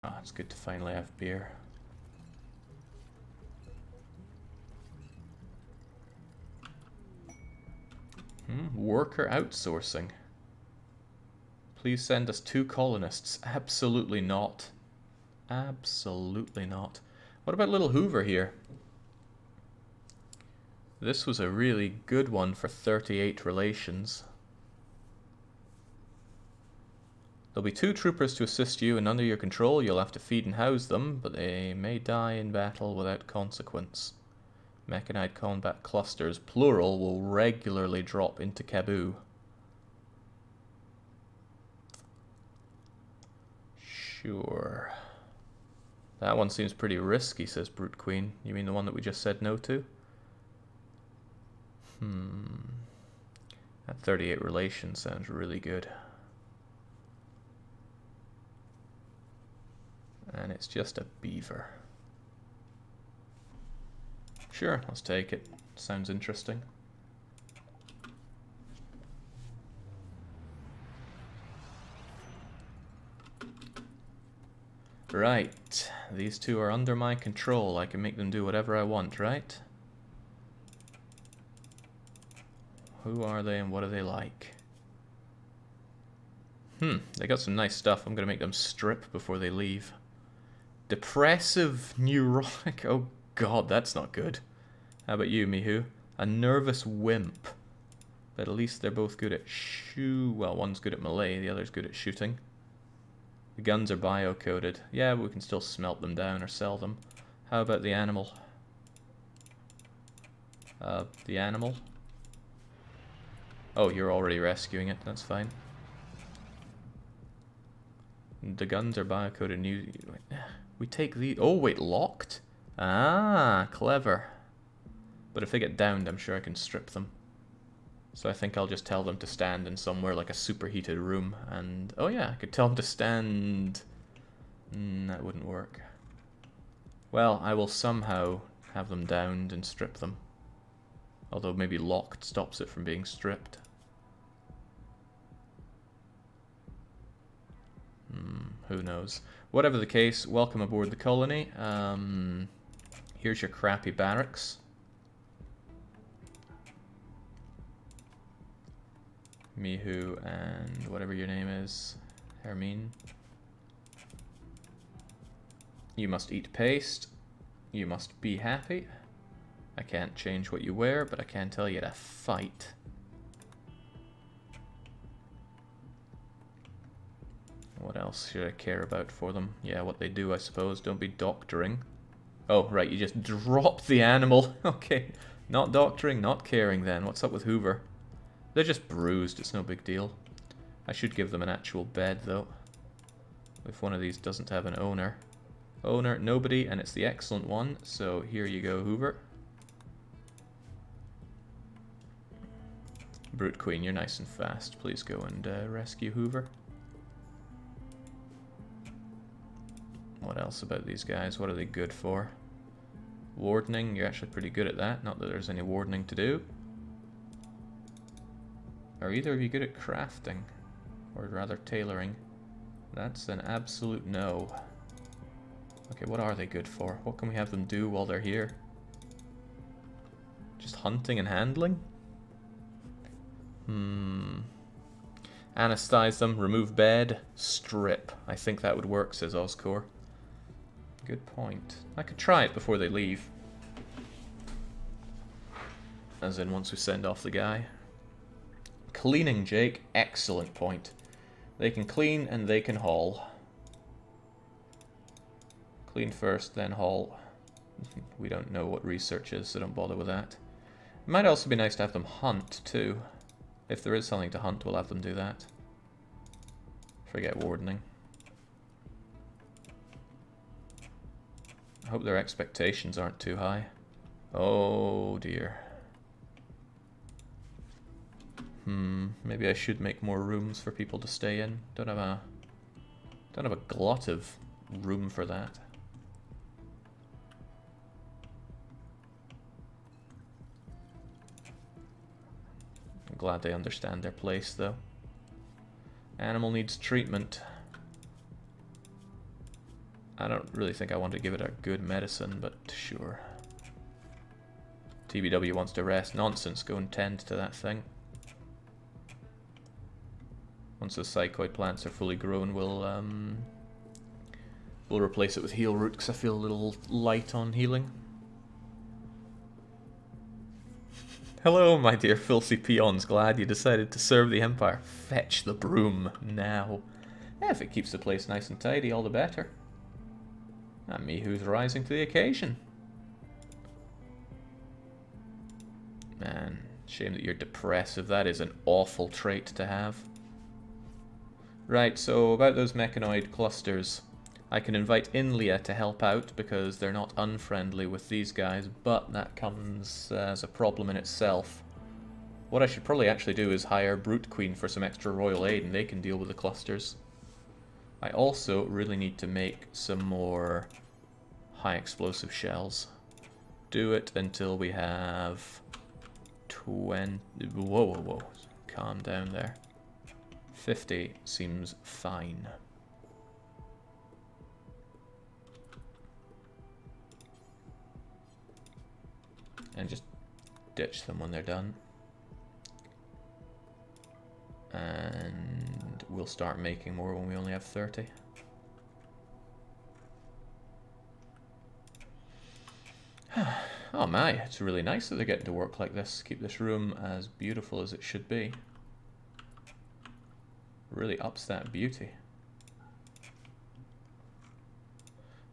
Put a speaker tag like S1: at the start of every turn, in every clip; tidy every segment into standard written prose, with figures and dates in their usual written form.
S1: Ah, it's good to finally have beer. Worker outsourcing. Please send us 2 colonists. Absolutely not. Absolutely not. What about little Hoover here? This was a really good one for 38 relations. There'll be 2 troopers to assist you, and under your control you'll have to feed and house them, but they may die in battle without consequence. Mechanized combat clusters, plural, will regularly drop into Kaboo. Sure. That one seems pretty risky, says Brute Queen. You mean the one that we just said no to? That 38 relations sounds really good. And it's just a beaver. Sure, let's take it. Sounds interesting. Right, these 2 are under my control. I can make them do whatever I want, right? Who are they and what are they like? They got some nice stuff. I'm gonna make them strip before they leave. Depressive neurotic. Oh god, that's not good. How about you, Mihu? A nervous wimp. But at least they're both good at well, one's good at melee, the other's good at shooting. The guns are bio-coded. Yeah, but we can still smelt them down or sell them. How about the animal? The animal? Oh, you're already rescuing it. That's fine. The guns are bio-coded. We take the... Oh, wait, locked? Ah, clever. But if they get downed, I'm sure I can strip them. So I think I'll just tell them to stand in somewhere like a superheated room. And, oh yeah, I could tell them to stand... that wouldn't work. Well, I will somehow have them downed and strip them. Although maybe locked stops it from being stripped. Who knows. Whatever the case, welcome aboard the colony. Here's your crappy barracks. Mihu and whatever your name is, Hermine. You must eat paste. You must be happy. I can't change what you wear, but I can tell you to fight. What else should I care about for them? Yeah, what they do, I suppose. Don't be doctoring. Oh, right, you just dropped the animal. Okay, not doctoring, not caring then. What's up with Hoover? They're just bruised, it's no big deal. I should give them an actual bed, though. If one of these doesn't have an owner. Owner, nobody, and it's the excellent one. So here you go, Hoover. Brute Queen, you're nice and fast. Please go and rescue Hoover. What else about these guys? What are they good for? Wardening, you're actually pretty good at that. Not that there's any wardening to do. Are either of you good at crafting? Or rather tailoring? That's an absolute no. Okay, what are they good for? What can we have them do while they're here? Just hunting and handling? Anesthetize them, remove bed, strip. I think that would work, says Oscor. Good point. I could try it before they leave. As in, once we send off the guy. Cleaning, Jake. Excellent point. They can clean and they can haul. Clean first, then haul. We don't know what research is, so don't bother with that. It might also be nice to have them hunt, too. If there is something to hunt, we'll have them do that. Forget wardening. I hope their expectations aren't too high. Oh dear. Maybe I should make more rooms for people to stay in. Don't have a glut of room for that. I'm glad they understand their place, though. Animal needs treatment. I don't really think I want to give it a good medicine, but sure. TBW wants to rest. Nonsense, go and tend to that thing. Once the psychoid plants are fully grown, we'll replace it with heal root, because I feel a little light on healing. Hello, my dear filthy peons. Glad you decided to serve the Empire. Fetch the broom now. Yeah, if it keeps the place nice and tidy, all the better. And me who's rising to the occasion. Man, shame that you're depressive. That is an awful trait to have. Right, so about those mechanoid clusters. I can invite Inlia to help out because they're not unfriendly with these guys, but that comes as a problem in itself. What I should probably actually do is hire Brute Queen for some extra royal aid and they can deal with the clusters. I also really need to make some more high explosive shells. Do it until we have 20... Whoa, whoa, whoa. Calm down there. 50 seems fine. And just ditch them when they're done. And we'll start making more when we only have 30. Oh my, it's really nice that they're getting to work like this. Keep this room as beautiful as it should be. Really ups that beauty.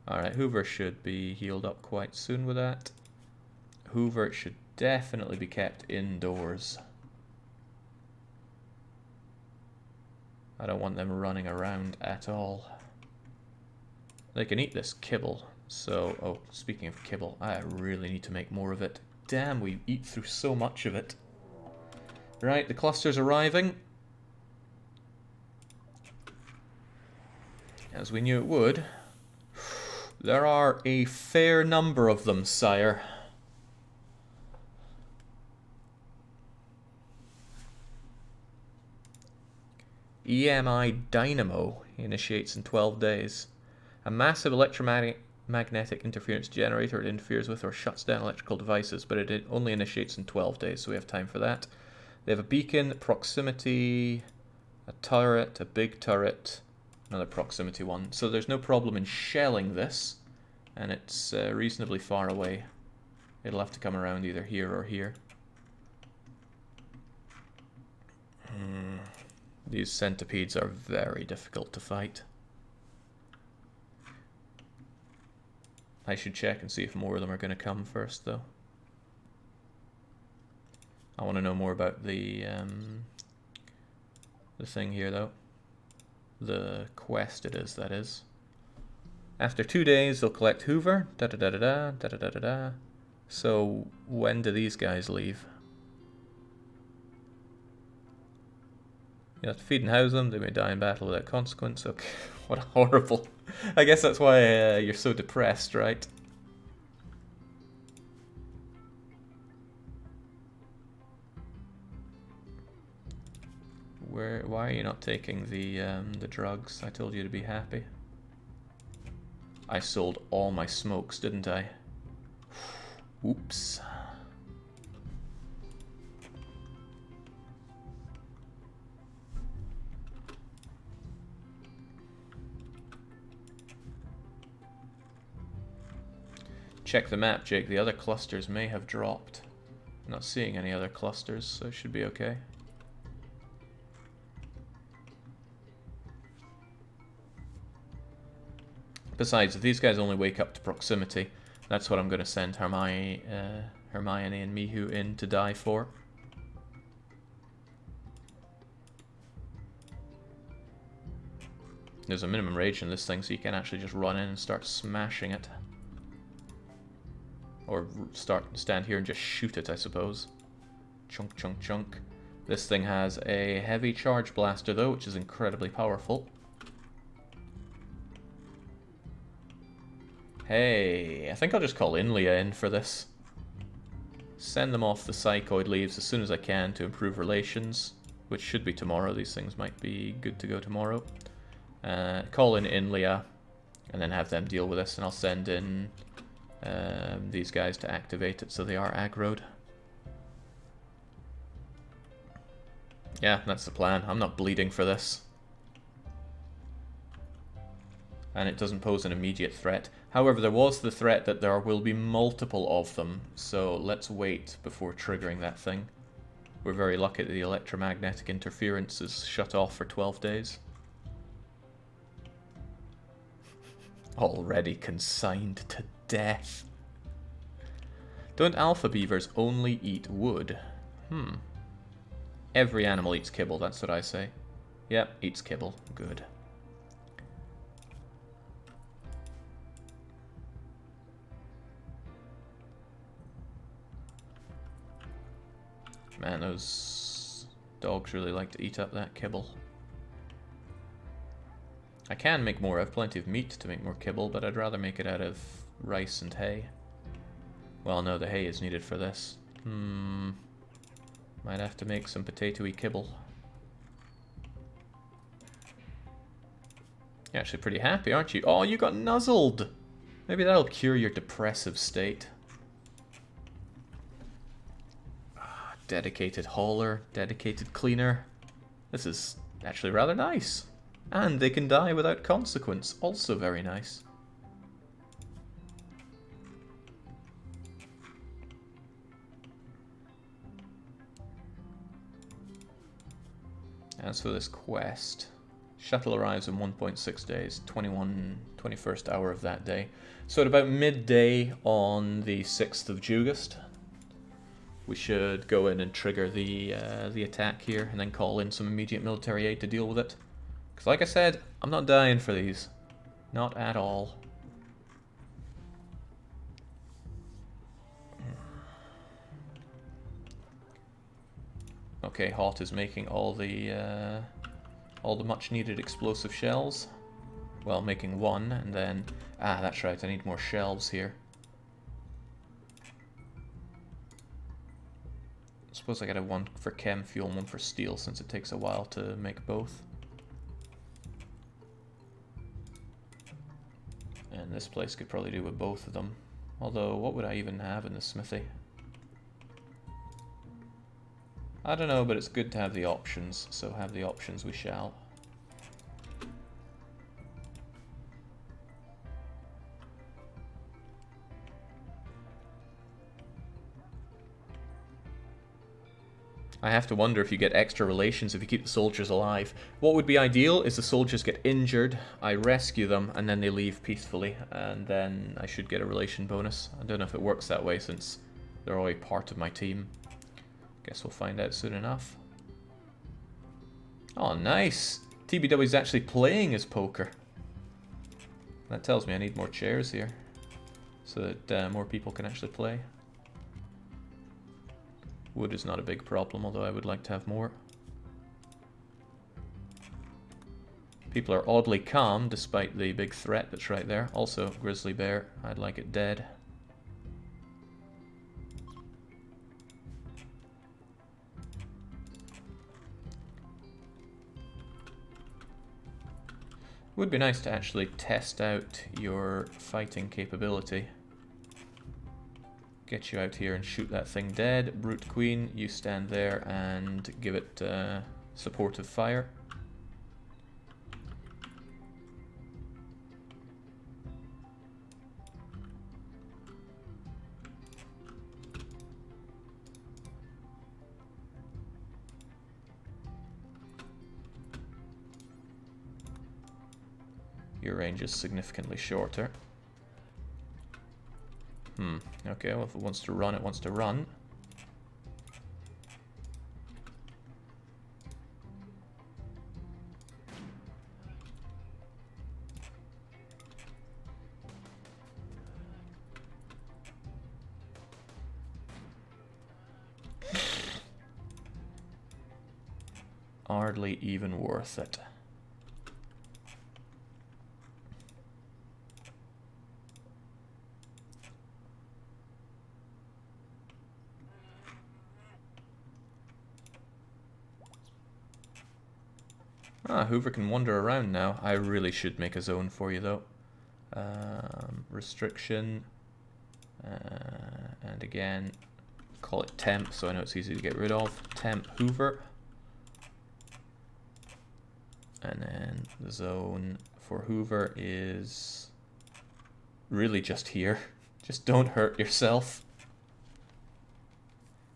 S1: Alright, Hoover should be healed up quite soon with that. Hoover should definitely be kept indoors. I don't want them running around at all. They can eat this kibble. So, oh, speaking of kibble, I really need to make more of it. Damn, we eat through so much of it. Right, the cluster's arriving. As we knew it would. There are a fair number of them, sire. EMI Dynamo initiates in 12 days. A massive electromagnetic interference generator. It interferes with or shuts down electrical devices, but it only initiates in 12 days, so we have time for that. They have a beacon, proximity, a turret, a big turret, another proximity one. So there's no problem in shelling this, and it's reasonably far away. It'll have to come around either here or here. These centipedes are very difficult to fight. I should check and see if more of them are going to come first, though. I want to know more about the thing here, though. The quest it is, that is. After 2 days, they'll collect Hoover. Da-da-da-da-da, da-da-da-da-da. So, when do these guys leave? You have to feed and house them. They may die in battle without consequence. Okay, what horrible. I guess that's why you're so depressed, right? Why are you not taking the drugs? I told you to be happy. I sold all my smokes, didn't I? Oops. Check the map, Jake. The other clusters may have dropped. I'm not seeing any other clusters, so it should be okay. Besides, if these guys only wake up to proximity, that's what I'm going to send Hermione and Mihu in to die for. There's a minimum range in this thing, so you can actually just run in and start smashing it. Or stand here and just shoot it, I suppose. Chunk, chunk, chunk. This thing has a heavy charge blaster, though, which is incredibly powerful. Hey, I think I'll just call Inlia in for this. Send them off the psychoid leaves as soon as I can to improve relations, which should be tomorrow. These things might be good to go tomorrow. Call in Inlia. and then have them deal with this, and I'll send in these guys to activate it so they are aggroed. Yeah, that's the plan. I'm not bleeding for this. And it doesn't pose an immediate threat. However, there was the threat that there will be multiple of them, so let's wait before triggering that thing. We're very lucky that the electromagnetic interference is shut off for 12 days. Already consigned to death. Don't alpha beavers only eat wood? Every animal eats kibble, that's what I say. Yep, eats kibble. Good. Man, those dogs really like to eat up that kibble. I can make more. I have plenty of meat to make more kibble, but I'd rather make it out of rice and hay. Well, no, the hay is needed for this. Might have to make some potato-y kibble. You're actually pretty happy, aren't you? Oh, you got nuzzled! Maybe that'll cure your depressive state. Dedicated hauler, dedicated cleaner. This is actually rather nice. And they can die without consequence. Also very nice. As for this quest, shuttle arrives in 1.6 days, 21st hour of that day. So at about midday on the 6th of August, we should go in and trigger the attack here, and then call in some immediate military aid to deal with it. Because like I said, I'm not dying for these. Not at all. Okay, Hot is making all the much needed explosive shells. Well, making one, and then... Ah, that's right, I need more shelves here. I suppose I gotta have one for chem fuel and one for steel, since it takes a while to make both. And this place could probably do with both of them. Although, what would I even have in the smithy? I don't know, but it's good to have the options, so have the options we shall. I have to wonder if you get extra relations if you keep the soldiers alive. What would be ideal is the soldiers get injured, I rescue them, and then they leave peacefully, and then I should get a relation bonus. I don't know if it works that way since they're already part of my team. Guess we'll find out soon enough. Oh, nice! TBW's actually playing as poker. That tells me I need more chairs here, so that more people can actually play. Wood is not a big problem, although I would like to have more. People are oddly calm, despite the big threat that's right there. Also, grizzly bear, I'd like it dead. Would be nice to actually test out your fighting capability. Get you out here and shoot that thing dead. Brute Queen, you stand there and give it supportive fire. Your range is significantly shorter. Okay, well if it wants to run, it wants to run. Hardly even worth it. Ah, Hoover can wander around now. I really should make a zone for you, though. Restriction. And again, call it temp so I know it's easy to get rid of. Temp Hoover. And then the zone for Hoover is really just here. Just don't hurt yourself.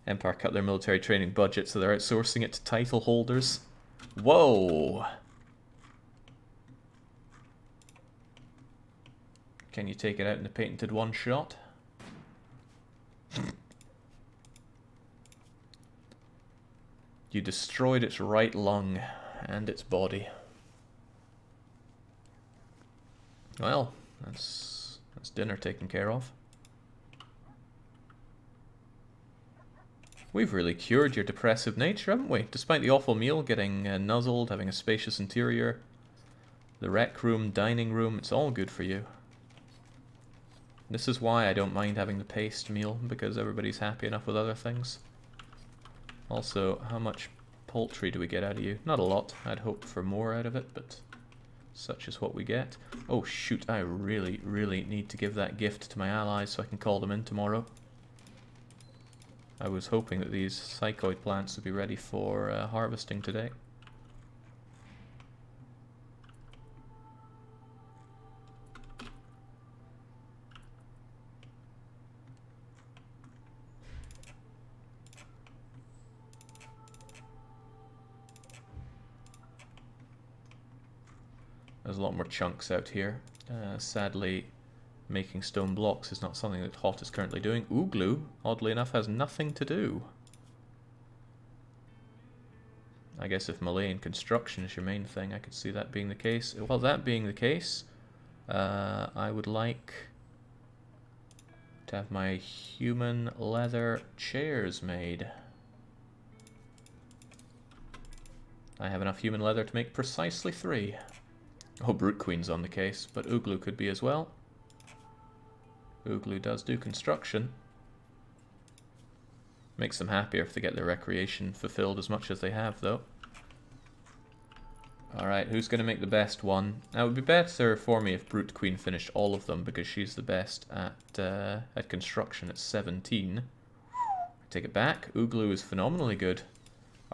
S1: Empire cut their military training budget, so they're outsourcing it to title holders. Whoa! Can you take it out in the patented one shot? You destroyed its right lung and its body. Well, that's dinner taken care of. We've really cured your depressive nature, haven't we? Despite the awful meal, getting nuzzled, having a spacious interior, the rec room, dining room, it's all good for you. This is why I don't mind having the paste meal, because everybody's happy enough with other things. Also, how much poultry do we get out of you? Not a lot. I'd hope for more out of it, but such is what we get. Oh shoot, I really, really need to give that gift to my allies so I can call them in tomorrow. I was hoping that these psychoid plants would be ready for harvesting today. There's a lot more chunks out here. Sadly, making stone blocks is not something that Hot is currently doing. Ooglu, oddly enough, has nothing to do. I guess if Malayan construction is your main thing, I could see that being the case. Well, that being the case, I would like to have my human leather chairs made. I have enough human leather to make precisely 3. Oh, Brute Queen's on the case, but Ooglu could be as well. Ooglu does do construction. Makes them happier if they get their recreation fulfilled as much as they have, though. Alright, who's going to make the best one? Now, it would be better for me if Brute Queen finished all of them, because she's the best at construction at 17. Take it back. Ooglu is phenomenally good.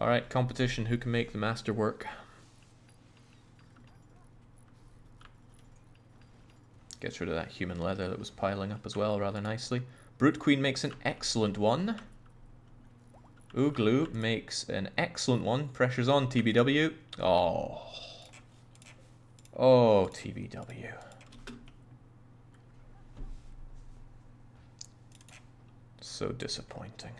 S1: Alright, competition. Who can make the masterwork? Gets rid of that human leather that was piling up as well rather nicely. Brute Queen makes an excellent one. Ooglu makes an excellent one. Pressure's on, TBW. Oh. Oh, TBW. So disappointing.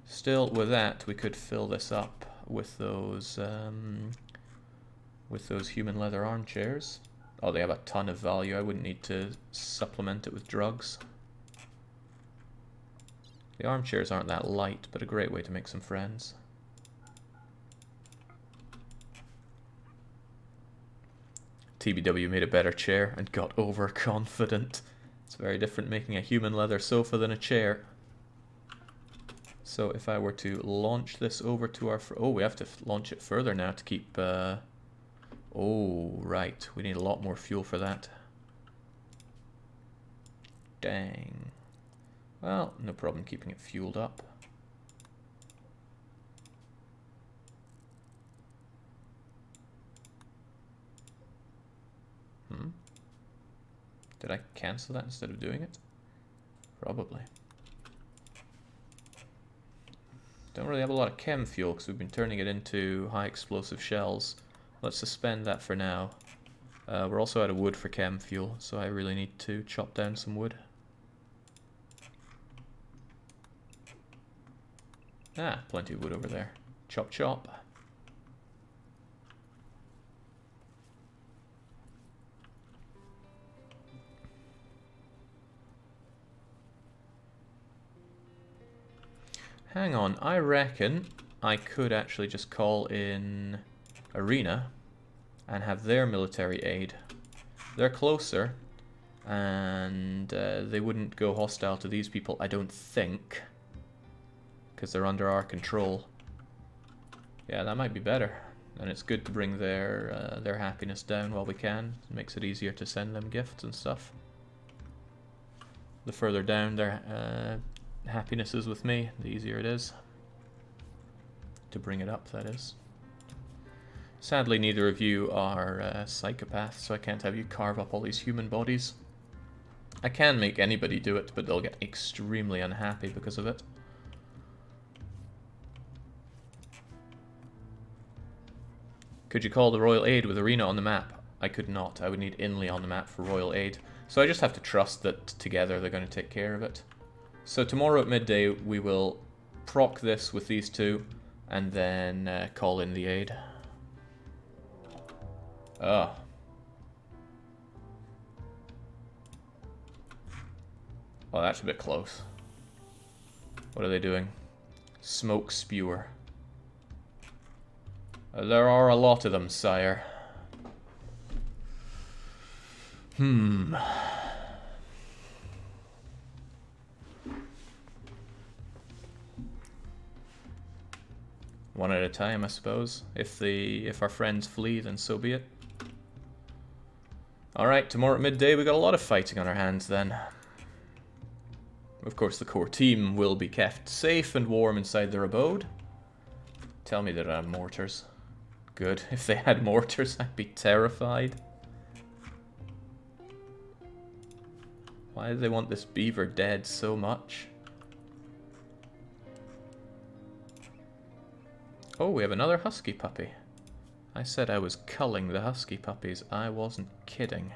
S1: Still, with that, we could fill this up with those human leather armchairs. Oh, they have a ton of value. I wouldn't need to supplement it with drugs. The armchairs aren't that light, but a great way to make some friends. TBW made a better chair and got overconfident. It's very different making a human leather sofa than a chair. So if I were to launch this over to our... Oh, we have to launch it further now to keep... Oh, right. We need a lot more fuel for that. Dang. Well, no problem keeping it fueled up. Did I cancel that instead of doing it? Probably. Don't really have a lot of chem fuel because we've been turning it into high explosive shells. Let's suspend that for now. We're also out of wood for chem fuel, so I really need to chop down some wood. Ah, plenty of wood over there. Chop chop. Hang on, I reckon I could actually just call in Arena and have their military aid. They're closer, and they wouldn't go hostile to these people, I don't think, because they're under our control. Yeah, that might be better. And it's good to bring their happiness down while we can. It makes it easier to send them gifts and stuff. The further down their happiness is with me, the easier it is to bring it up, that is. Sadly, neither of you are psychopaths, so I can't have you carve up all these human bodies. I can make anybody do it, but they'll get extremely unhappy because of it. Could you call the Royal Aid with Arena on the map? I could not. I would need Inley on the map for Royal Aid. So I just have to trust that together they're going to take care of it. So tomorrow at midday we will proc this with these two and then call in the aid. Oh. Well, that's a bit close. What are they doing? Smoke spewer. There are a lot of them, sire. One at a time, I suppose. If our friends flee, then so be it. Alright, tomorrow at midday we got a lot of fighting on our hands then. Of course the core team will be kept safe and warm inside their abode. Tell me they don't have mortars. Good. If they had mortars, I'd be terrified. Why do they want this beaver dead so much? Oh, we have another husky puppy. I said I was culling the husky puppies. I wasn't kidding.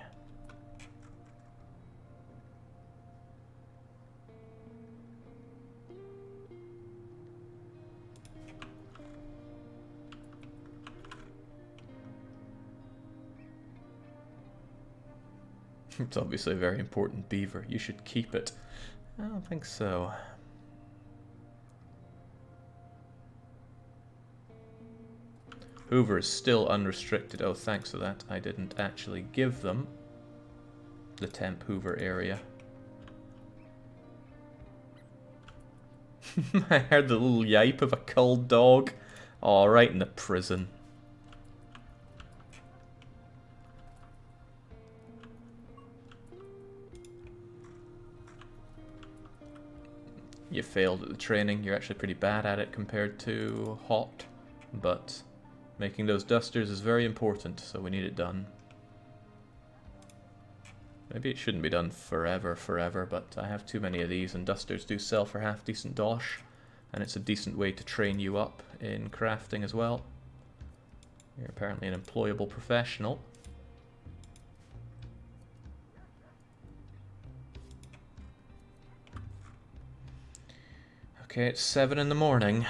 S1: It's obviously a very important beaver. You should keep it. I don't think so. Hoover is still unrestricted. Oh, thanks for that. I didn't actually give them the temp Hoover area. I heard the little yipe of a culled dog. Oh, right in the prison. You failed at the training. You're actually pretty bad at it compared to Hot, but making those dusters is very important, so we need it done. Maybe it shouldn't be done forever, but I have too many of these, and dusters do sell for half decent dosh, and it's a decent way to train you up in crafting as well. You're apparently an employable professional. Okay, it's 7 in the morning.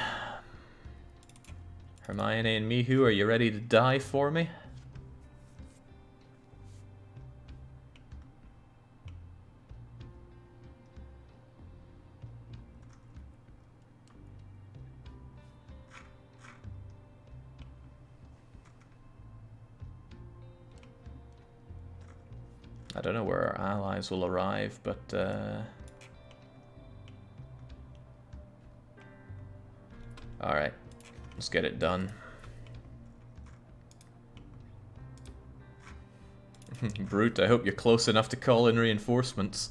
S1: Hermione and Mihu, are you ready to die for me? I don't know where our allies will arrive, but alright, let's get it done. Brute, I hope you're close enough to call in reinforcements.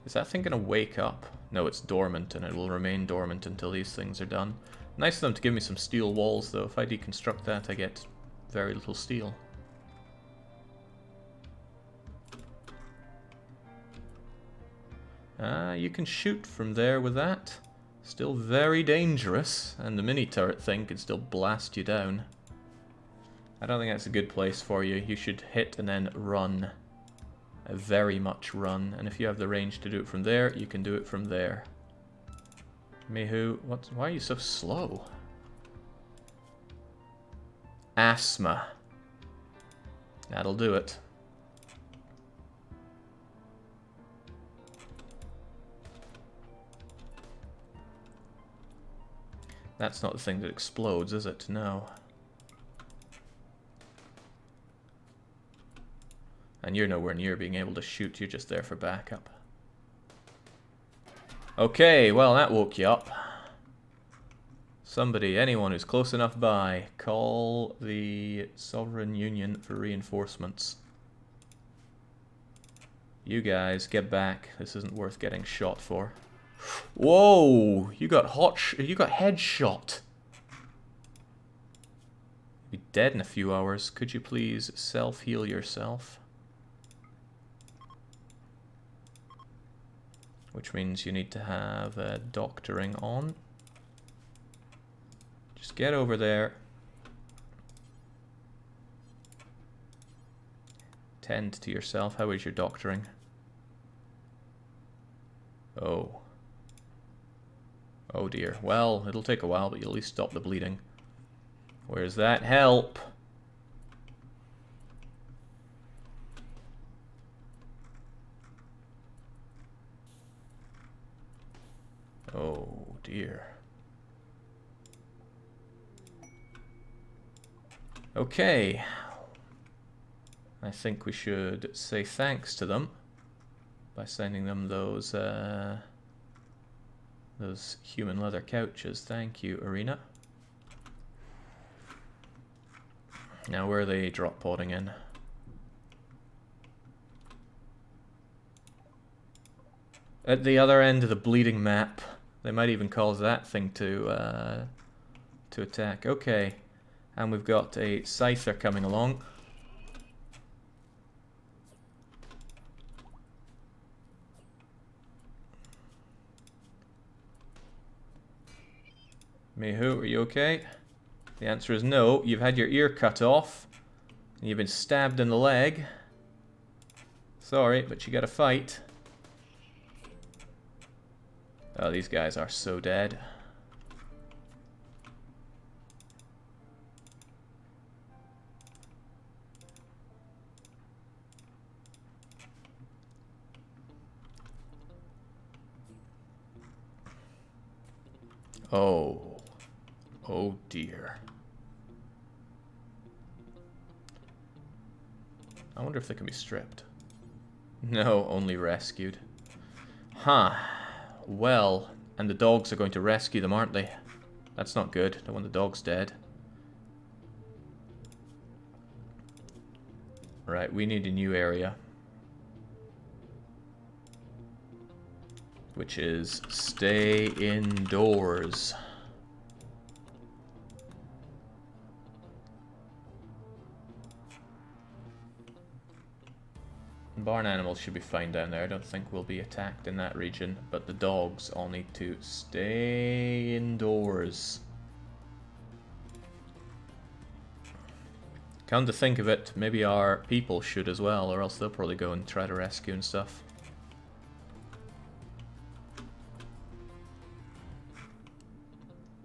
S1: Is that thing gonna wake up? No, it's dormant, and it will remain dormant until these things are done. Nice of them to give me some steel walls, though. If I deconstruct that, I get very little steel. You can shoot from there with that. Still very dangerous, and the mini turret thing can still blast you down. I don't think that's a good place for you. You should hit and then run. Very much run, and if you have the range to do it from there, you can do it from there. Mihu, why are you so slow? Asthma. That'll do it. That's not the thing that explodes, is it? No. And you're nowhere near being able to shoot, you're just there for backup. Okay, well that woke you up. Somebody, anyone who's close enough by, call the Sovereign Union for reinforcements. You guys, get back. This isn't worth getting shot for. Whoa! You got headshot. You'll be dead in a few hours. Could you please self-heal yourself? Which means you need to have doctoring on. Just get over there. Tend to yourself. How is your doctoring? Oh. Oh dear. Well, it'll take a while, but you'll at least stop the bleeding. Where's that help? Oh dear. Okay. I think we should say thanks to them by sending them those human leather couches. Thank you, Arena. Now where are they drop podding in? At the other end of the bleeding map. They might even cause that thing to attack. Okay. And we've got a Scyther coming along. Mihu, are you okay? The answer is no. You've had your ear cut off. And you've been stabbed in the leg. Sorry, but you gotta fight. Oh, these guys are so dead. Oh. Oh dear. I wonder if they can be stripped. No, only rescued. Huh. Well, and the dogs are going to rescue them, aren't they? That's not good. Don't want the dog's dead. Right, we need a new area. Which is stay indoors. Barn animals should be fine down there. I don't think we'll be attacked in that region. But the dogs all need to stay indoors. Come to think of it, maybe our people should as well, or else they'll probably go and try to rescue and stuff.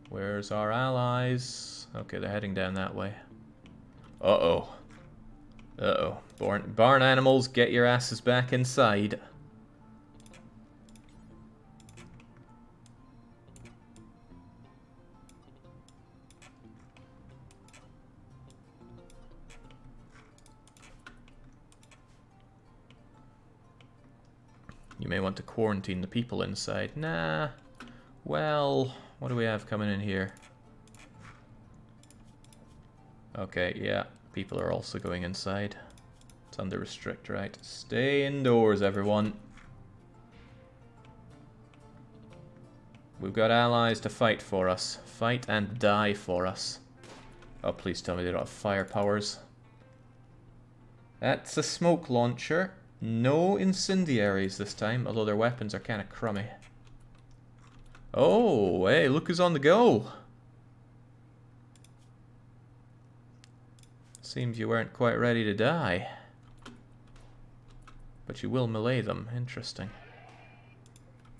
S1: Where's our allies? Okay, they're heading down that way. Uh-oh. Uh-oh. Barn animals, get your asses back inside. You may want to quarantine the people inside. Nah. Well, what do we have coming in here? Okay, yeah. People are also going inside. It's under restrict, right? Stay indoors, everyone. We've got allies to fight for us. Fight and die for us. Oh, please tell me they don't have fire powers. That's a smoke launcher. No incendiaries this time, although their weapons are kind of crummy. Oh, hey, look who's on the go. Seems you weren't quite ready to die. But you will melee them. Interesting.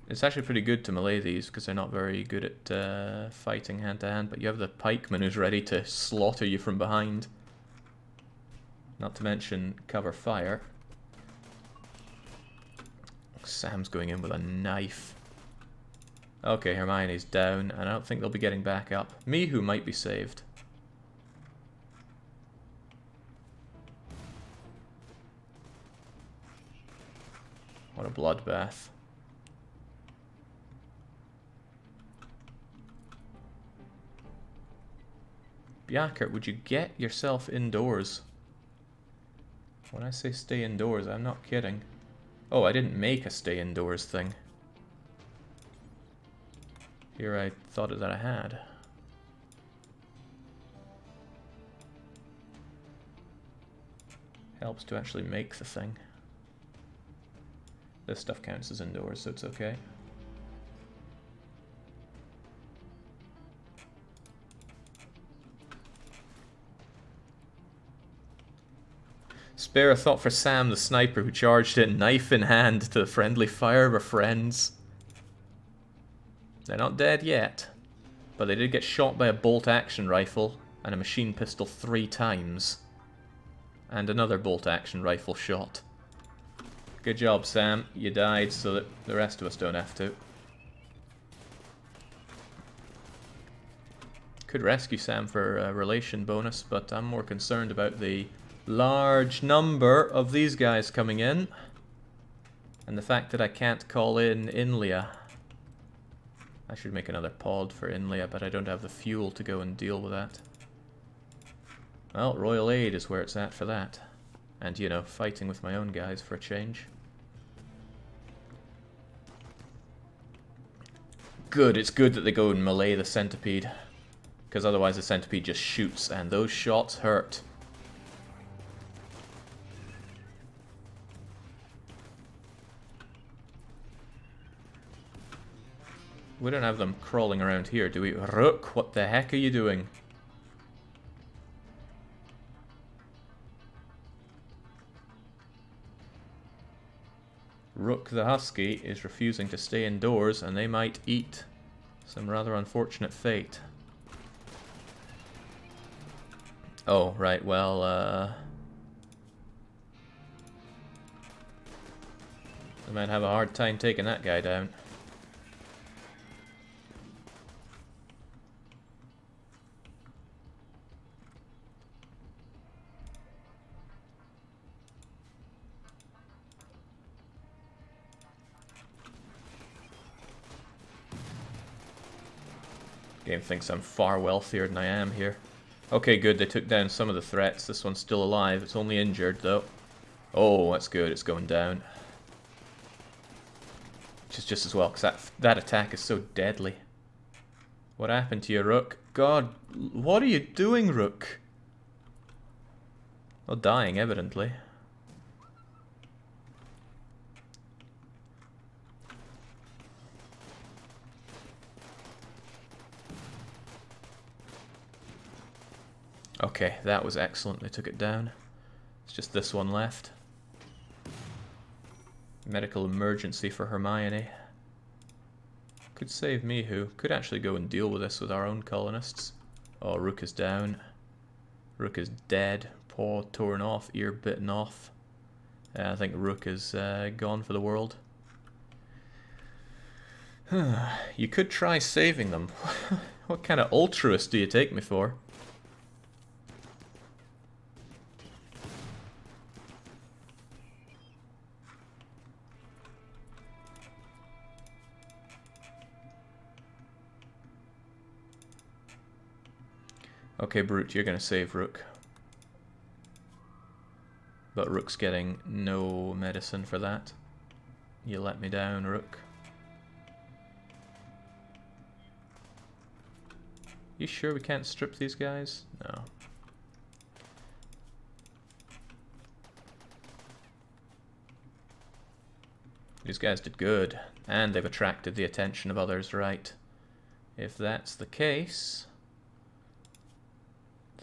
S1: It's actually pretty good to melee these because they're not very good at fighting hand to hand, but you have the pikeman who's ready to slaughter you from behind. Not to mention cover fire. Sam's going in with a knife. Okay, Hermione's down, and I don't think they'll be getting back up. Mihu might be saved. What a bloodbath. Bjarkert, would you get yourself indoors? When I say stay indoors, I'm not kidding. Oh, I didn't make a stay indoors thing. Here I thought that I had. Helps to actually make the thing. This stuff counts as indoors, so it's okay. Spare a thought for Sam, the sniper, who charged in knife in hand to the friendly fire of her friends. They're not dead yet, but they did get shot by a bolt-action rifle and a machine pistol 3 times. And another bolt-action rifle shot. Good job, Sam. You died so that the rest of us don't have to. Could rescue Sam for a relation bonus, but I'm more concerned about the large number of these guys coming in. And the fact that I can't call in Inlia. I should make another pod for Inlia, but I don't have the fuel to go and deal with that. Well, Royal Aid is where it's at for that. And, you know, fighting with my own guys for a change. Good, it's good that they go and melee the centipede. Because otherwise the centipede just shoots, and those shots hurt. We don't have them crawling around here, do we? Rook, what the heck are you doing? Rook the Husky is refusing to stay indoors, and they might eat some rather unfortunate fate. Oh, right, well, I might have a hard time taking that guy down. Game thinks I'm far wealthier than I am here. Okay, good, they took down some of the threats. This one's still alive. It's only injured, though. Oh, that's good. It's going down. Which is just as well, because that attack is so deadly. What happened to you, Rook? God, what are you doing, Rook? Well, dying, evidently. Okay, that was excellent. They took it down. It's just this one left. Medical emergency for Hermione. Could save Mihu. Could actually go and deal with this with our own colonists. Oh, Rook is down. Rook is dead. Paw torn off, ear bitten off. I think Rook is gone for the world. You could try saving them. What kind of altruist do you take me for? Okay, Brute, you're going to save Rook. But Rook's getting no medicine for that. You let me down, Rook. You sure we can't strip these guys? No. These guys did good. And they've attracted the attention of others, right? If that's the case,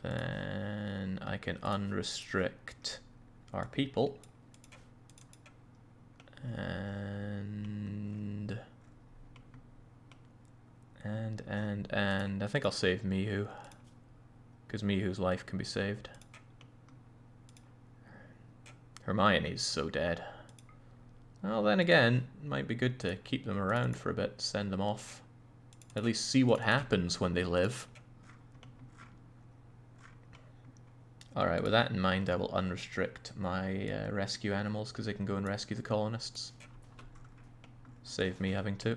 S1: then I can unrestrict our people. And I think I'll save Mihu, because Mihu's life can be saved. Hermione's so dead. Well, then again, it might be good to keep them around for a bit, send them off. At least see what happens when they live. Alright, with that in mind, I will unrestrict my rescue animals, because they can go and rescue the colonists. Save me having to.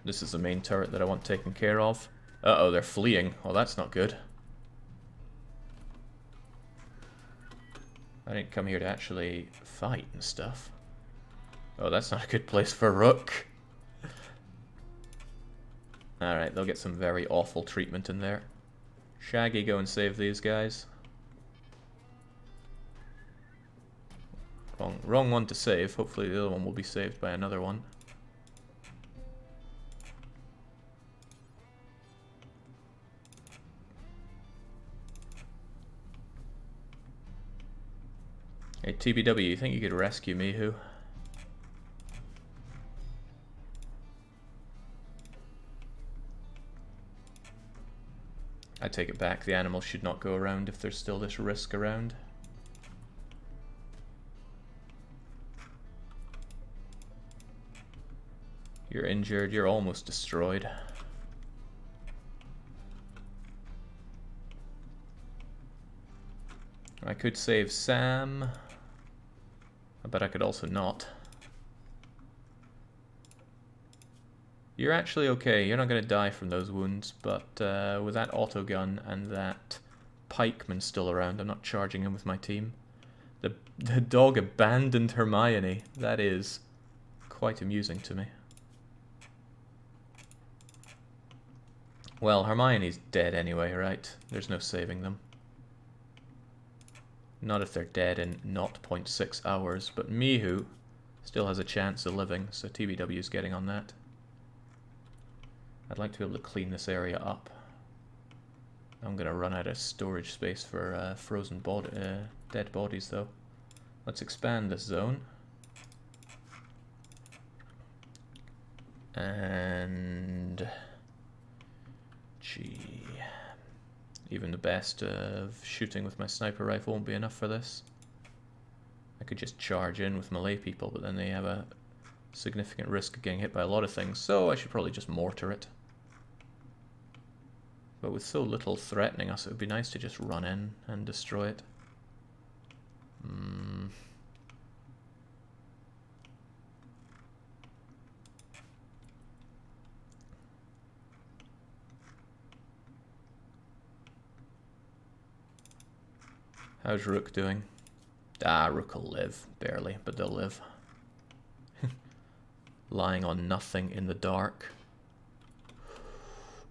S1: This is the main turret that I want taken care of. Uh-oh, they're fleeing. Oh, that's not good. I didn't come here to actually fight and stuff. Oh, that's not a good place for Rook. Alright, they'll get some very awful treatment in there. Shaggy, go and save these guys. Wrong one to save. Hopefully the other one will be saved by another one. Hey, TBW, you think you could rescue Mihu? I take it back, the animals should not go around if there's still this risk around. You're injured, you're almost destroyed. I could save Sam, but I could also not. You're actually okay, you're not going to die from those wounds, but with that autogun and that pikeman still around, I'm not charging him with my team. The dog abandoned Hermione. That is quite amusing to me. Well, Hermione's dead anyway, right? There's no saving them. Not if they're dead in 0.6 hours, but Mihu still has a chance of living, so TBW's getting on that. I'd like to be able to clean this area up. I'm going to run out of storage space for frozen dead bodies, though. Let's expand this zone. And... gee... even the best of shooting with my sniper rifle won't be enough for this. I could just charge in with melee people, but then they have a significant risk of getting hit by a lot of things, so I should probably just mortar it. But with so little threatening us, it would be nice to just run in and destroy it. How's Rook doing? Ah, Rook will live. Barely, but they'll live. Lying on nothing in the dark.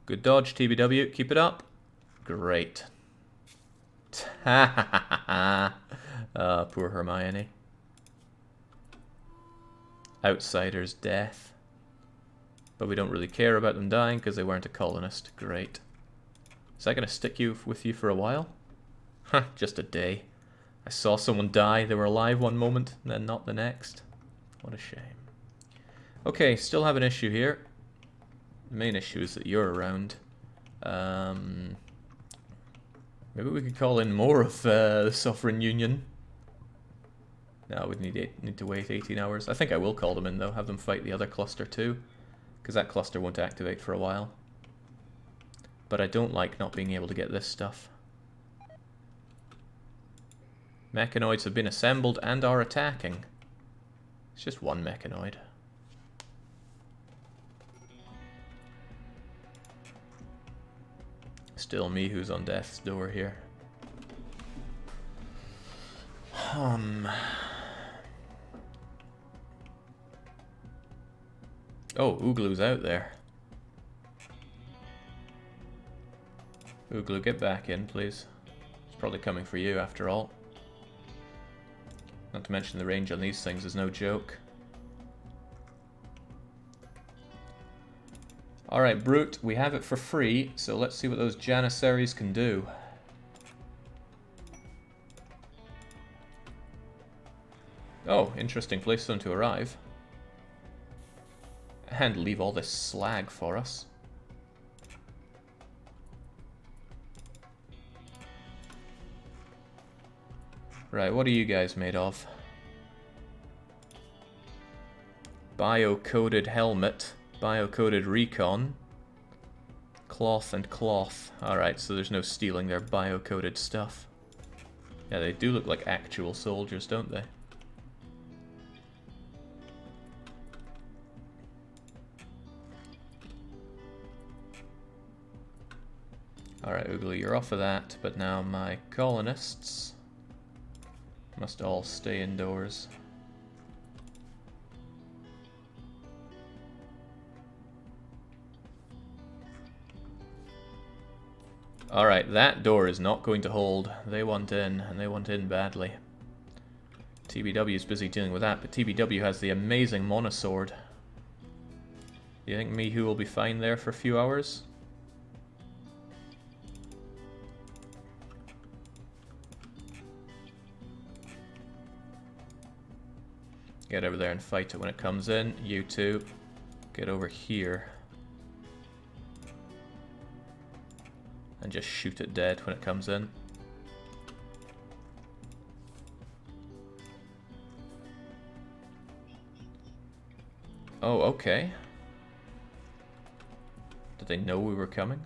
S1: Good dodge, TBW. Keep it up. Great. Poor Hermione. Outsider's death. But we don't really care about them dying because they weren't a colonist. Great. Is that going to stick with you for a while? Huh, just a day. I saw someone die, they were alive one moment, and then not the next. What a shame. Okay, still have an issue here. The main issue is that you're around. Maybe we could call in more of the Sovereign Union. No, we'd need to wait 18 hours. I think I will call them in, though. Have them fight the other cluster, too. Because that cluster won't activate for a while. But I don't like not being able to get this stuff. Mechanoids have been assembled and are attacking. It's just one mechanoid. Still me who's on death's door here. Oh, Ooglu's out there. Ooglu, get back in, please. It's probably coming for you after all. Not to mention the range on these things is no joke. Alright, Brute, we have it for free, so let's see what those Janissaries can do. Oh, interesting place for them to arrive. And leave all this slag for us. Right, what are you guys made of? Bio-coated helmet, bio-coated recon, cloth and cloth. Alright, so there's no stealing their bio-coated stuff. Yeah, they do look like actual soldiers, don't they? Alright, Oogly, you're off of that, but now my colonists must all stay indoors. Alright, that door is not going to hold. They want in, and they want in badly. TBW is busy dealing with that, but TBW has the amazing monosword. Do you think Mihu will be fine there for a few hours? Get over there and fight it when it comes in. You two, get over here. And just shoot it dead when it comes in. Oh, okay. Did they know we were coming?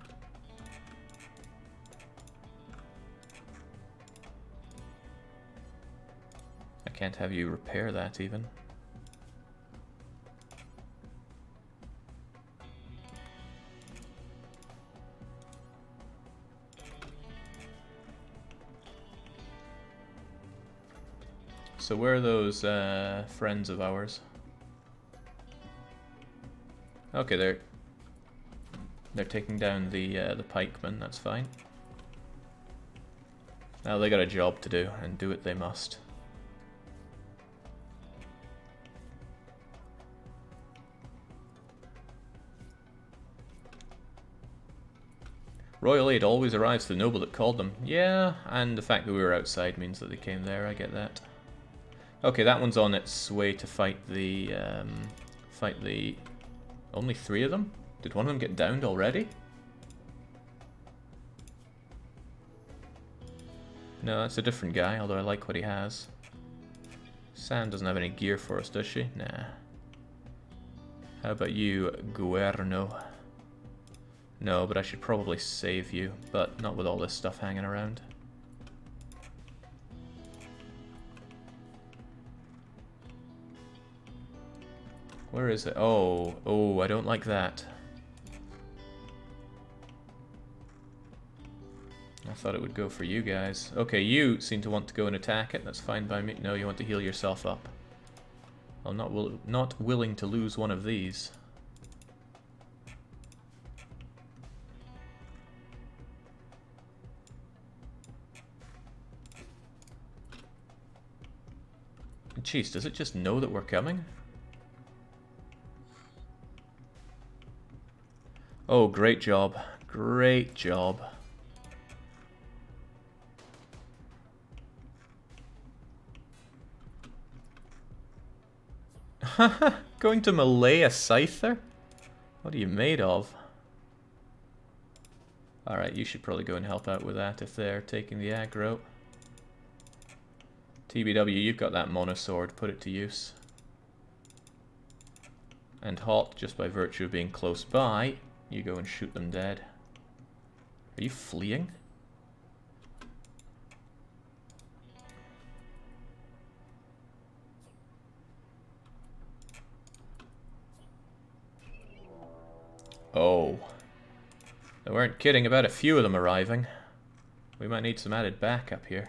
S1: I can't have you repair that even. So where are those friends of ours? Okay, they're taking down the pikemen. That's fine. Now they got a job to do, and do it they must. Royal aid always arrives to the noble that called them. Yeah, and the fact that we were outside means that they came there. I get that. Okay, that one's on its way to fight the only 3 of them? Did one of them get downed already? No, that's a different guy, although I like what he has. Sam doesn't have any gear for us, does she? Nah. How about you, Guerno? No, but I should probably save you, but not with all this stuff hanging around. Where is it? Oh, I don't like that. I thought it would go for you guys. Okay, you seem to want to go and attack it. That's fine by me. No, you want to heal yourself up. I'm not willing to lose one of these. Jeez, does it just know that we're coming? Oh, great job. Great job. Haha, going to Malay a scyther? What are you made of? Alright, you should probably go and help out with that if they're taking the aggro. TBW, you've got that monosword, put it to use. And Hot, just by virtue of being close by, you go and shoot them dead. Are you fleeing? Oh. They weren't kidding about a few of them arriving. We might need some added backup here.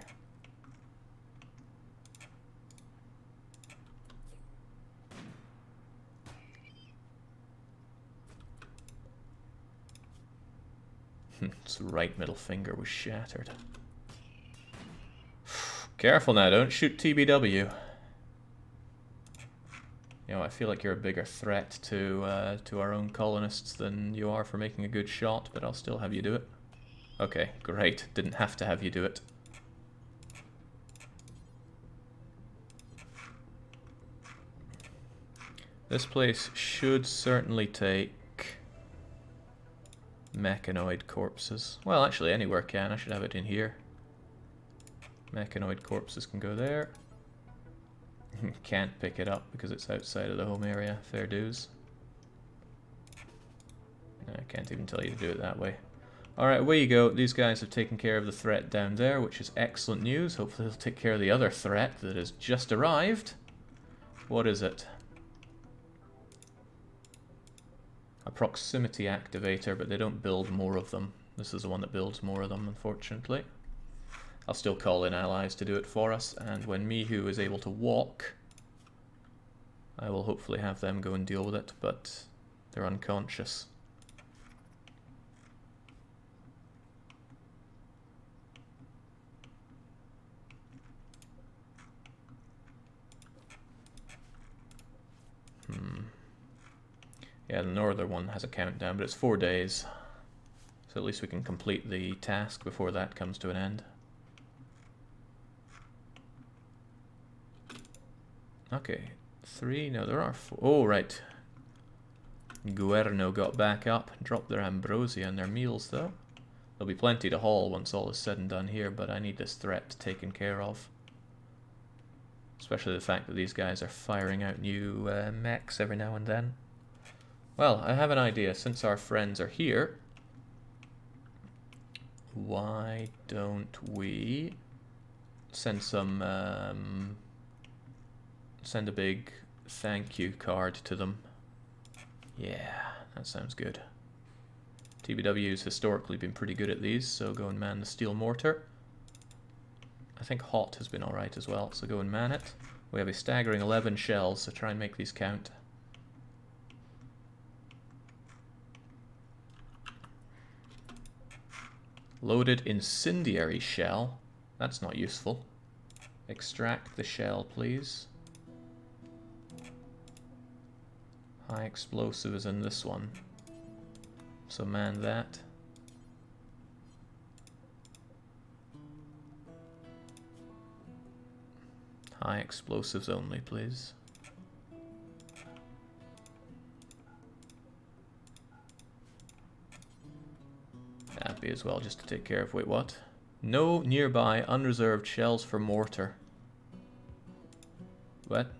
S1: Its right middle finger was shattered. Careful now, don't shoot TBW. You know, I feel like you're a bigger threat to our own colonists than you are for making a good shot, but I'll still have you do it. Okay, great. Didn't have to have you do it. This place should certainly take mechanoid corpses. Well, actually, anywhere can. I should have it in here. Mechanoid corpses can go there. Can't pick it up because it's outside of the home area. Fair dues. I can't even tell you to do it that way. Alright, away you go. These guys have taken care of the threat down there, which is excellent news. Hopefully they'll take care of the other threat that has just arrived. What is it? A proximity activator, but they don't build more of them. This is the one that builds more of them, unfortunately. I'll still call in allies to do it for us, and when Mihu is able to walk, I will hopefully have them go and deal with it, but they're unconscious. Yeah, the northern one has a countdown, but it's 4 days. So at least we can complete the task before that comes to an end. Okay, 3, no there are 4. Oh, right. Guerno got back up, dropped their ambrosia and their meals though. There'll be plenty to haul once all is said and done here, but I need this threat taken care of. Especially the fact that these guys are firing out new mechs every now and then. Well, I have an idea. Since our friends are here, why don't we send some, send a big thank you card to them. Yeah, that sounds good. TBW's historically been pretty good at these, so go and man the steel mortar. I think hot has been alright as well, so go and man it. We have a staggering 11 shells, so try and make these count. Loaded incendiary shell. That's not useful. Extract the shell, please. High explosive is in this one. So man that. High explosives only, please. Happy as well, just to take care of... Wait, what? No nearby unreserved shells for mortar. What?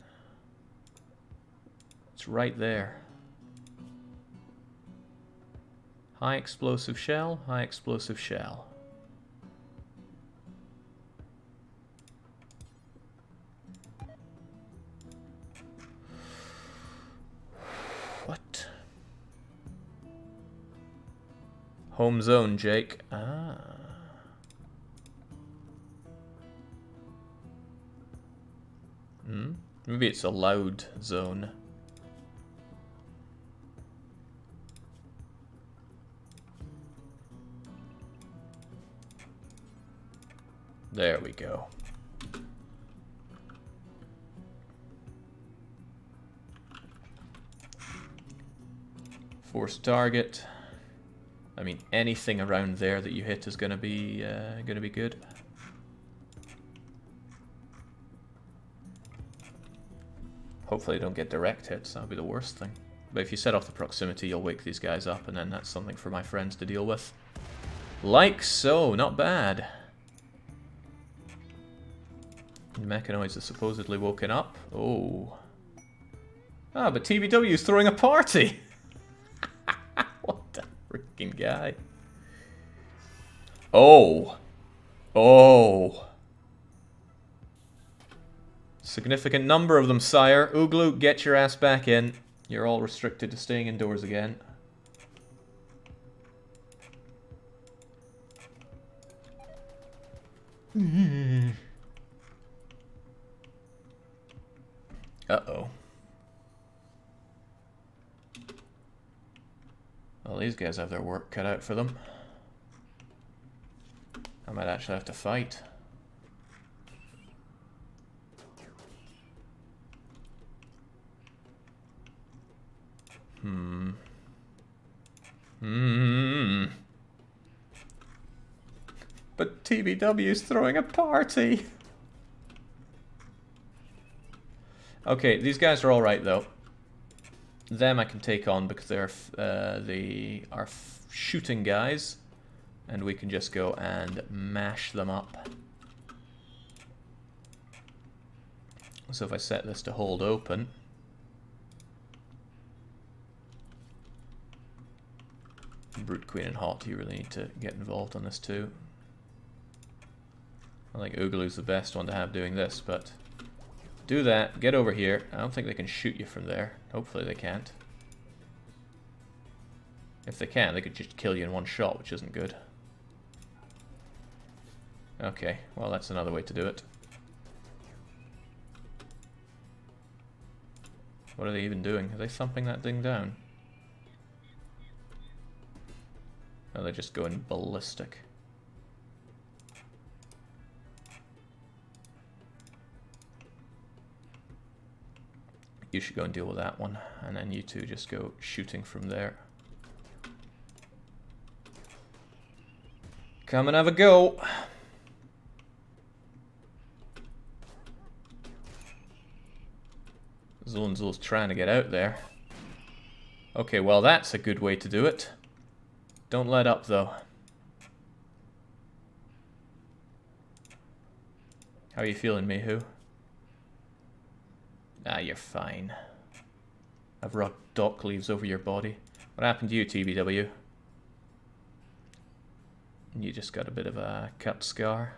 S1: It's right there. High explosive shell, high explosive shell. What? Home zone, Jake. Ah. Maybe it's a loud zone. There we go. Force target. I mean, anything around there that you hit is gonna be good. Hopefully, don't get direct hits. That would be the worst thing. But if you set off the proximity, you'll wake these guys up, and then that's something for my friends to deal with. Like so, not bad. The mechanoids are supposedly woken up. Oh. Ah, but TBW is throwing a party! What a freaking guy. Oh. Oh. Significant number of them, sire. Ooglu, get your ass back in. You're all restricted to staying indoors again. Uh-oh. Well, these guys have their work cut out for them. I might actually have to fight. But TBW's throwing a party. Okay, these guys are all right though. Them I can take on because they're our shooting guys, and we can just go and mash them up. So if I set this to hold open, Brute Queen and Hot, you really need to get involved on this too. I think Oogaloo's the best one to have doing this, but do that, get over here. I don't think they can shoot you from there. Hopefully they can't. If they can, they could just kill you in one shot, which isn't good. Okay, well that's another way to do it. What are they even doing? Are they thumping that thing down? Oh, they're just going ballistic. You should go and deal with that one, and then you two just go shooting from there. Come and have a go! Zul's trying to get out there. Okay, well that's a good way to do it. Don't let up though. How are you feeling, Mihu? Ah, you're fine. I've rubbed dock leaves over your body. What happened to you, TBW? You just got a bit of a cut scar.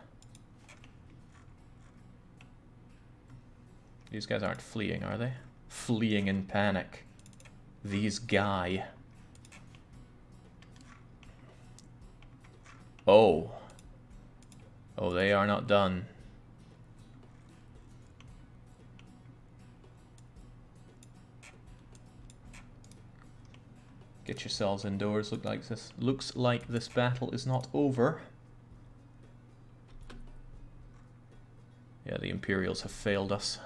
S1: These guys aren't fleeing, are they? Fleeing in panic. These guy. Oh. Oh, they are not done. Get yourselves indoors. Looks like this battle is not over. Yeah, the Imperials have failed us.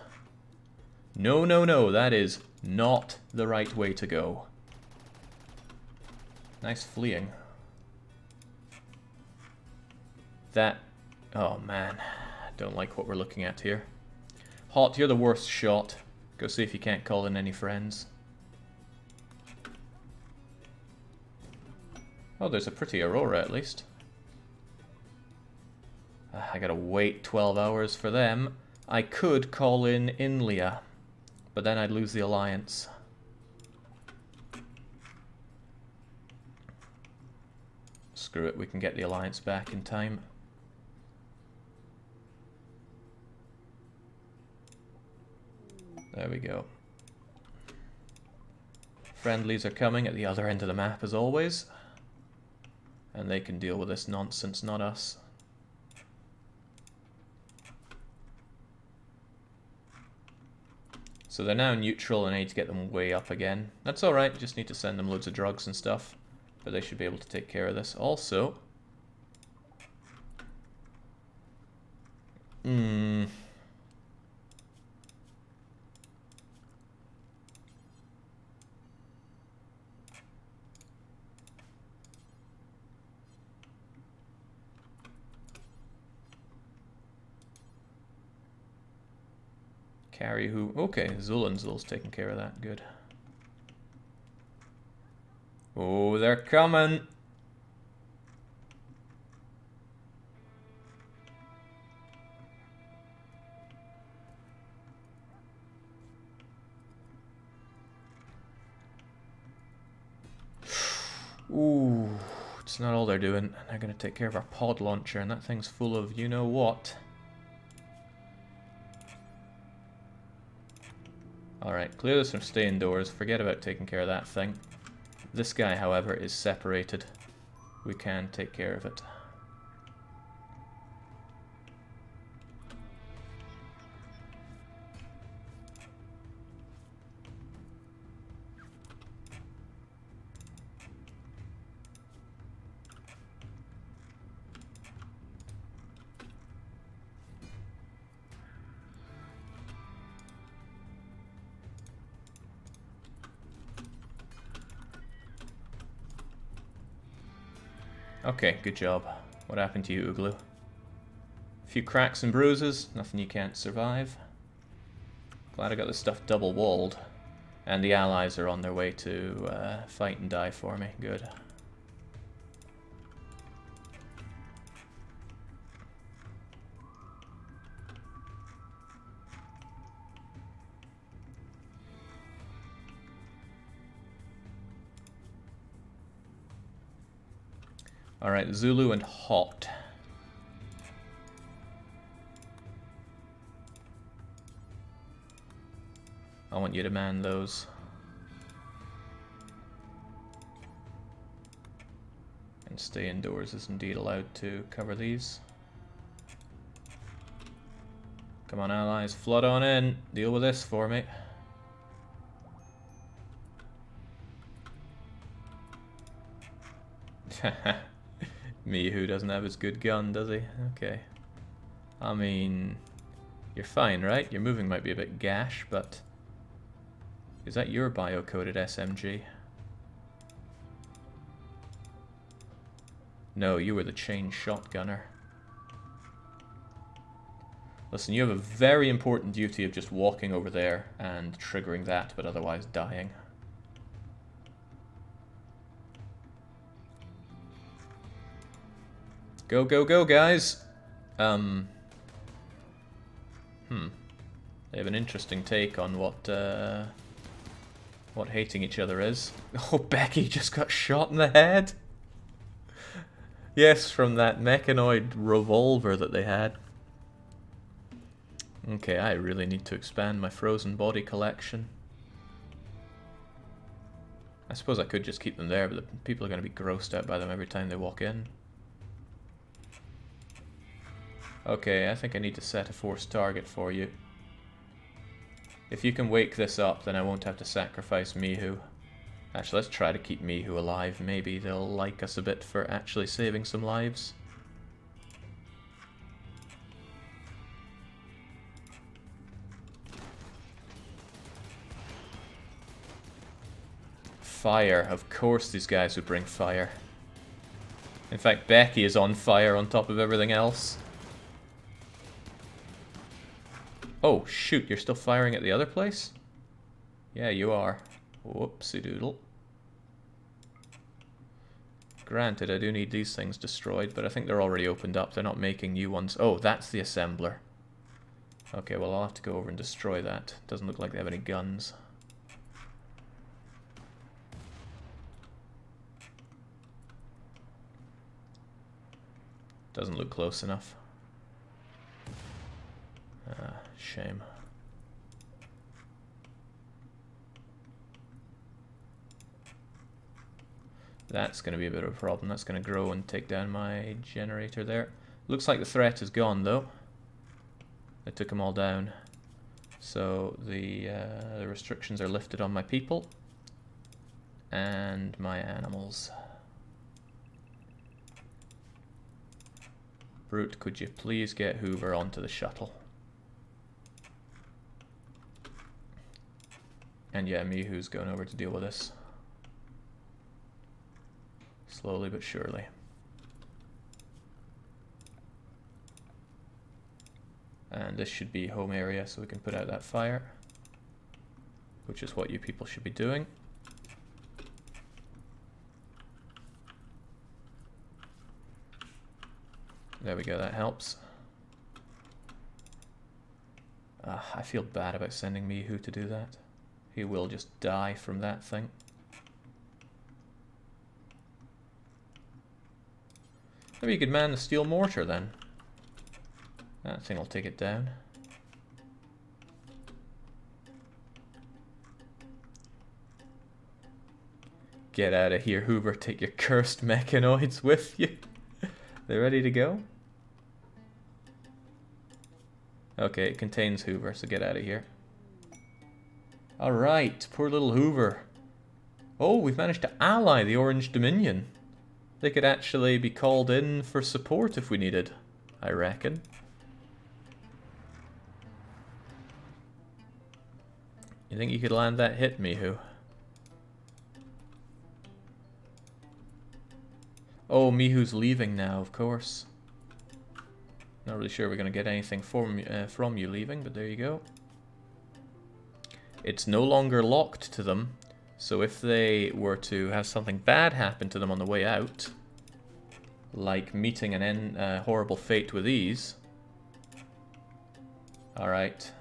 S1: No, no, no, that is not the right way to go. Nice fleeing. That... oh man, I don't like what we're looking at here. Hot, you're the worst shot. Go see if you can't call in any friends. Oh, there's a pretty Aurora at least. I gotta wait 12 hours for them. I could call in Inlia, but then I'd lose the alliance. Screw it, we can get the alliance back in time. There we go. Friendlies are coming at the other end of the map as always. And they can deal with this nonsense, not us. So they're now neutral and I need to get them way up again. That's alright, just need to send them loads of drugs and stuff. But they should be able to take care of this. Also... Carry who? Okay, Zul's taking care of that. Good. Oh, they're coming! Ooh, it's not all they're doing. They're gonna take care of our pod launcher, and that thing's full of you-know-what. Alright, clear this from stay indoors. Forget about taking care of that thing. This guy, however, is separated. We can take care of it. Okay, good job. What happened to you, Oogaloo? A few cracks and bruises, nothing you can't survive. Glad I got this stuff double walled. And the allies are on their way to fight and die for me. Good. Alright, Zulu and Hot. I want you to man those. And stay indoors is indeed allowed to cover these. Come on, allies, flood on in. Deal with this for me. Mihu doesn't have his good gun, does he? Okay. I mean, you're fine, right? Your moving might be a bit gash, but... Is that your bio-coded SMG? No, you were the chain shotgunner. Listen, you have a very important duty of just walking over there and triggering that, but otherwise dying. Go, go, go, guys! They have an interesting take on what hating each other is. Oh, Becky just got shot in the head! Yes, from that mechanoid revolver that they had. Okay, I really need to expand my frozen body collection. I suppose I could just keep them there, but the people are going to be grossed out by them every time they walk in. Okay, I think I need to set a forced target for you. If you can wake this up, then I won't have to sacrifice Mihu. Actually, let's try to keep Mihu alive. Maybe they'll like us a bit for actually saving some lives. Fire. Of course these guys would bring fire. In fact, Becky is on fire on top of everything else. Oh, shoot, you're still firing at the other place? Yeah, you are. Whoopsie doodle. Granted, I do need these things destroyed, but I think they're already opened up. They're not making new ones. Oh, that's the assembler. Okay, well, I'll have to go over and destroy that. Doesn't look like they have any guns. Doesn't look close enough. Ah, shame. That's going to be a bit of a problem. That's going to grow and take down my generator there. Looks like the threat is gone, though. They took them all down. So the restrictions are lifted on my people and my animals. Brute, could you please get Hoover onto the shuttle? And yeah, Mihu's going over to deal with this. Slowly but surely. And this should be home area, so we can put out that fire, which is what you people should be doing. There we go, that helps. I feel bad about sending Mihu to do that. He will just die from that thing. Maybe you could man the steel mortar then. That thing will take it down. Get out of here, Hoover. Take your cursed mechanoids with you. They're ready to go? Okay, it contains Hoover, so get out of here. Alright, poor little Hoover. Oh, we've managed to ally the Orange Dominion. They could actually be called in for support if we needed, I reckon. You think you could land that hit, Mihu? Oh, Mihu's leaving now, of course. Not really sure we're going to get anything from you leaving, but there you go. It's no longer locked to them, so if they were to have something bad happen to them on the way out, like meeting an horrible fate with ease... Alright,